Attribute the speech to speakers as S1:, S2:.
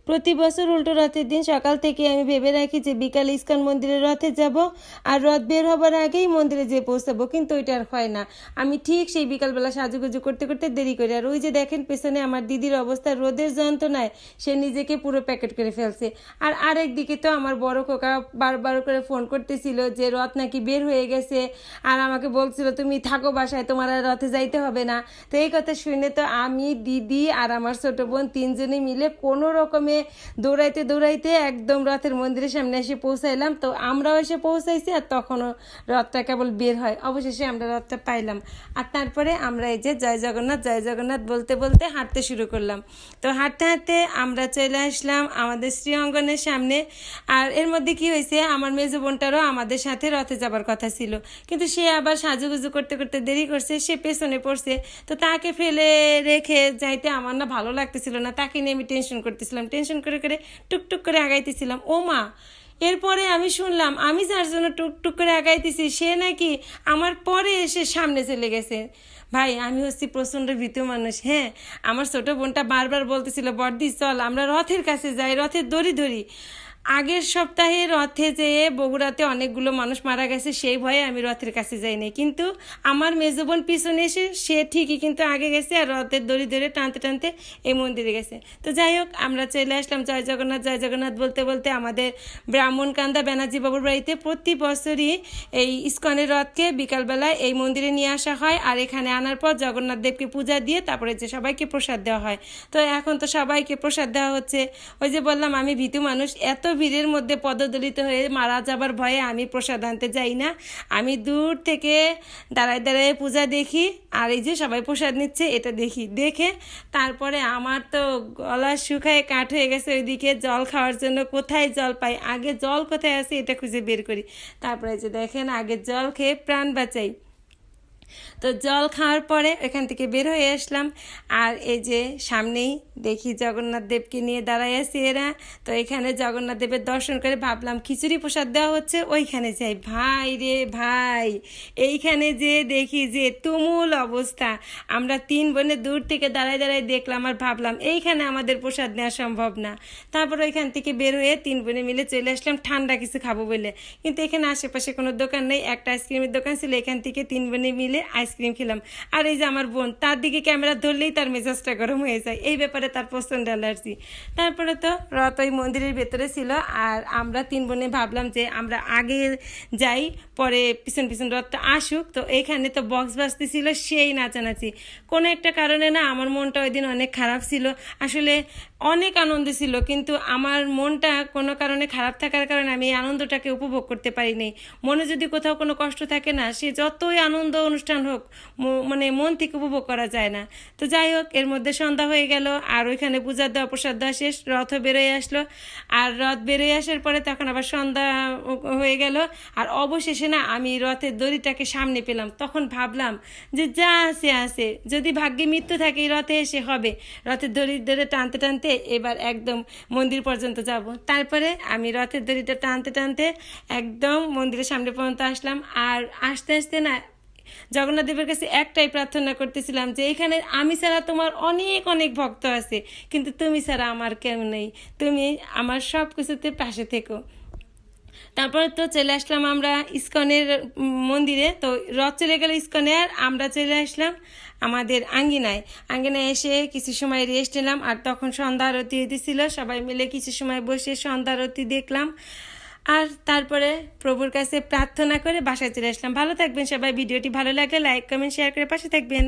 S1: প্রতি বছর উল্টো রথের দিন সকাল থেকে আমি ভেবে রাখি যে বিকালে ইস্কন মন্দিরে রথে যাব আর রথ বের হবার আগেই মন্দিরে যেয়ে পৌঁছাবো, কিন্তু ওইটা আর হয় না। আমি ঠিক সেই বিকালবেলা সাজুগুজু করতে করতে দেরি করি। আর ওই যে দেখেন পেছনে আমার দিদির অবস্থা, রোদের যন্ত্রণায় সে নিজেকে পুরো প্যাকেট করে ফেলছে। আর আরেক দিকে তো আমার বড় খোকা বারবার করে ফোন করতেছিল যে রথ নাকি বের হয়ে গেছে, আর আমাকে বলছিল তুমি থাকো বাসায়, তোমার আর রথে যাইতে হবে না। তো এই কথা শুনে তো আমি, দিদি আর আমার ছোট বোন তিনজনে মিলে কোনো রকমে দৌড়াইতে দৌড়াইতে একদম রথের মন্দিরের সামনে এসে পৌঁছাইলাম। তো আমরাও এসে পৌঁছাইছি আর তখনও রথটা কেবল বের হয়। অবশেষে আমরা রথটা পাইলাম। আর তারপরে আমরা এই যে জয় জগন্নাথ বলতে বলতে হাঁটতে শুরু করলাম। তো হাঁটতে হাঁটতে আমরা চলে আসলাম আমাদের শ্রী অঙ্গনের সামনে। আর এর মধ্যে কি হয়েছে, আমার মেজো বোনটারও আমাদের সাথে রথে যাবার কথা ছিল, কিন্তু সে আবার সাজুগুজু করতে করতে দেরি করছে, সে পেছনে পড়ছে। তো তাকে ফেলে রেখে যাইতে আমার না ভালো লাগতেছিল না, তাকে নিয়ে আমি টেনশন করতেছিলাম, টেনশন করে করে টুকটুক করে আগাইতেছিলাম। ও মা, এরপরে আমি শুনলাম আমি যার জন্য টুকটুক করে আগাইতেছি সে নাকি আমার পরে এসে সামনে চলে গেছে। ভাই, আমি হচ্ছি প্রচণ্ড ভীতু মানুষ। হ্যাঁ, আমার ছোট বোনটা বারবার বলতেছিল বড়দি চল আমরা রথের কাছে যাই, রথের দড়ি ধরি। আগের সপ্তাহে রথে যেয়ে বগুড়াতে অনেকগুলো মানুষ মারা গেছে, সেই ভয়ে আমি রথের কাছে যাইনি, কিন্তু আমার মেজো বোন পিছনে এসে সে ঠিকই কিন্তু আগে গেছে আর রথের দড়ি ধরে টানতে টানতে এই মন্দিরে গেছে। তো যাই হোক, আমরা চলে আসলাম জয় জগন্নাথ বলতে বলতে আমাদের ব্রাহ্মণকান্দা ব্যানার্জি বাবুর বাড়িতে প্রতি বছরই এই ইস্কনের রথকে বিকালবেলায় এই মন্দিরে নিয়ে আসা হয়। আর এখানে আনার পর জগন্নাথ দেবকে পূজা দিয়ে তারপরে যে সবাইকে প্রসাদ দেওয়া হয়। তো এখন তো সবাইকে প্রসাদ দেওয়া হচ্ছে। ওই যে বললাম আমি ভীতু মানুষ, এত ভিড়ের মধ্যে পদদলিত হয়ে মারা যাবার ভয়ে আমি প্রসাদ আনতে যাই না। আমি দূর থেকে দাঁড়ায় দাঁড়ায় পূজা দেখি, আর এই যে সবাই প্রসাদ নিচ্ছে এটা দেখি, দেখে তারপরে আমার তো গলা শুকায় কাঠ হয়ে গেছে। ওইদিকে জল খাওয়ার জন্য কোথায় জল পাই, আগে জল কোথায় আছে এটা খুঁজে বের করি। তারপরে যে দেখেন আগে জল খেয়ে প্রাণ বাঁচাই। তো জল খাওয়ার পরে এখান থেকে বের হয়ে আসলাম। আর এই যে সামনেই দেখি জগন্নাথ দেবকে নিয়ে দাঁড়ায় আছে এরা। তো এখানে জগন্নাথ দেবের দর্শন করে ভাবলাম খিচুড়ি প্রসাদ দেওয়া হচ্ছে, ওইখানে যাই। ভাই রে ভাই, এইখানে যে দেখি যে তুমুল অবস্থা। আমরা তিন বোনে দূর থেকে দাঁড়ায় দাঁড়ায় দেখলাম আর ভাবলাম এইখানে আমাদের প্রসাদ নেওয়া সম্ভব না। তারপর ওইখান থেকে বের হয়ে তিন বোনে মিলে চলে আসলাম ঠান্ডা কিছু খাবো বলে, কিন্তু এখানে আশেপাশে কোনো দোকান নেই। একটা আইসক্রিমের দোকান ছিল, এখান থেকে তিন বোনে মিলে আইসক্রিম খেলাম। আর এই যে আমার বোন, তার দিকে ক্যামেরা ধরলেই তার মেজাজটা গরম হয়ে যায়, এই ব্যাপারে তার প্রচণ্ড অ্যালার্জি। তারপরে তো রথ ওই মন্দিরের ভেতরে ছিল, আর আমরা তিন বোনে ভাবলাম যে আমরা আগে যাই, পরে পিছন পিছন রথটা আসুক। তো এইখানে তো বক্স বাজতেছিল, সেই নাচানাচি। কোনো একটা কারণে না আমার মনটা ওই দিন অনেক খারাপ ছিল। আসলে অনেক আনন্দ ছিল, কিন্তু আমার মনটা কোনো কারণে খারাপ থাকার কারণে আমি এই আনন্দটাকে উপভোগ করতে পারিনি। মনে যদি কোথাও কোনো কষ্ট থাকে না, সে যতই আনন্দ অনুষ্ঠান হোক মানে মন থেকে উপভোগ করা যায় না। তো যাই হোক, এর মধ্যে সন্ধ্যা হয়ে গেল, আর ওইখানে পূজা দেওয়া প্রসাদ দেওয়া শেষ, রথও বেরোয় আসলো। আর রথ বেরোয় আসার পরে তখন আবার সন্ধ্যা হয়ে গেল। আর অবশেষে না আমি রথের দড়িটাকে সামনে পেলাম। তখন ভাবলাম যে যা আছে যদি ভাগ্যে মৃত্যু থাকে এই রথে এসে হবে। রথের দড়ি ধরে টানতে টানতে এবার একদম মন্দির পর্যন্ত যাব। তারপরে আমি রথের দড়িটা টানতে টানতে একদম মন্দিরের সামনে পর্যন্ত আসলাম। আর আস্তে আস্তে না জগন্নাথ দেবের কাছে একটাই প্রার্থনা করতেছিলাম যে এখানে আমি ছাড়া তোমার অনেক অনেক ভক্ত আছে, কিন্তু তুমি ছাড়া আমার কেউ নেই, তুমি আমার সব কিছুতে পাশে থেকো। তারপরে তো চলে আসলাম আমরা ইস্কনের মন্দিরে। তো রথ চলে গেল ইস্কনে, আর আমরা চলে আসলাম আমাদের আঙ্গিনায় এসে কিছু সময় রেস্ট নিলাম। আর তখন সন্ধ্যা আরতি হইতেছিল, সবাই মিলে কিছু সময় বসে সন্ধ্যা আরতি দেখলাম। আর তারপরে প্রভুর কাছে প্রার্থনা করে বাসায় চলে আসলাম। ভালো থাকবেন সবাই, ভিডিওটি ভালো লাগলে লাইক কমেন্ট শেয়ার করে পাশে থাকবেন।